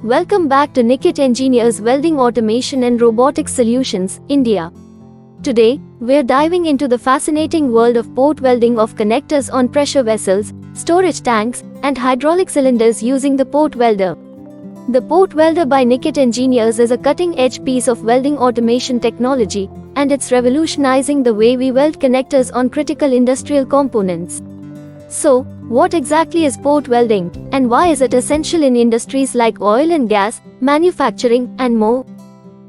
Welcome back to Nikit Engineers Welding Automation and Robotics Solutions, India. Today, we're diving into the fascinating world of port welding of connectors on pressure vessels, storage tanks, and hydraulic cylinders using the Port Welder. The Port Welder by Nikit Engineers is a cutting-edge piece of welding automation technology, and it's revolutionizing the way we weld connectors on critical industrial components. So, what exactly is port welding, and why is it essential in industries like oil and gas, manufacturing, and more?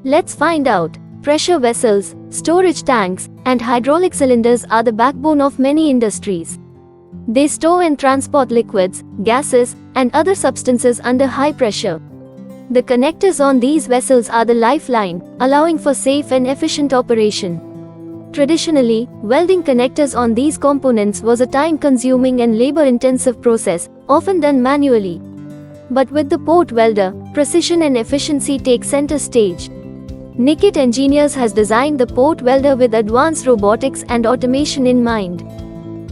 Let's find out. Pressure vessels, storage tanks, and hydraulic cylinders are the backbone of many industries. They store and transport liquids, gases, and other substances under high pressure. The connectors on these vessels are the lifeline, allowing for safe and efficient operation. Traditionally, welding connectors on these components was a time-consuming and labor-intensive process, often done manually. But with the Port Welder, precision and efficiency take center stage. Nikit Engineers has designed the Port Welder with advanced robotics and automation in mind.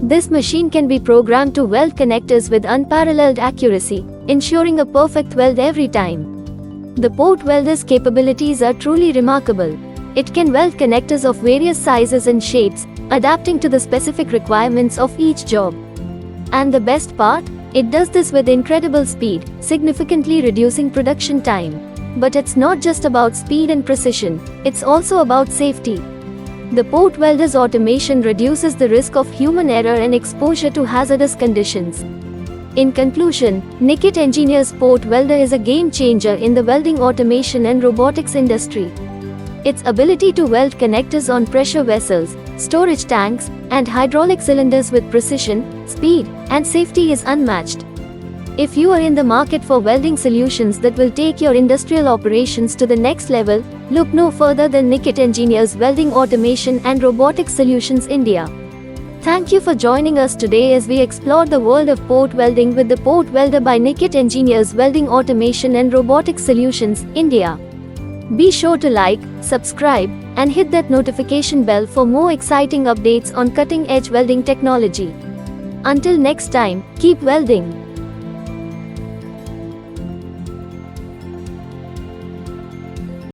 This machine can be programmed to weld connectors with unparalleled accuracy, ensuring a perfect weld every time. The Port Welder's capabilities are truly remarkable. It can weld connectors of various sizes and shapes, adapting to the specific requirements of each job. And the best part? It does this with incredible speed, significantly reducing production time. But it's not just about speed and precision, it's also about safety. The Port Welder's automation reduces the risk of human error and exposure to hazardous conditions. In conclusion, Nikit Engineers Port Welder is a game changer in the welding automation and robotics industry. Its ability to weld connectors on pressure vessels, storage tanks, and hydraulic cylinders with precision, speed, and safety is unmatched. If you are in the market for welding solutions that will take your industrial operations to the next level, look no further than Nikit Engineers Welding Automation and Robotics Solutions India. Thank you for joining us today as we explore the world of port welding with the Port Welder by Nikit Engineers Welding Automation and Robotics Solutions India. Be sure to like, subscribe, and hit that notification bell for more exciting updates on cutting-edge welding technology. Until next time, keep welding.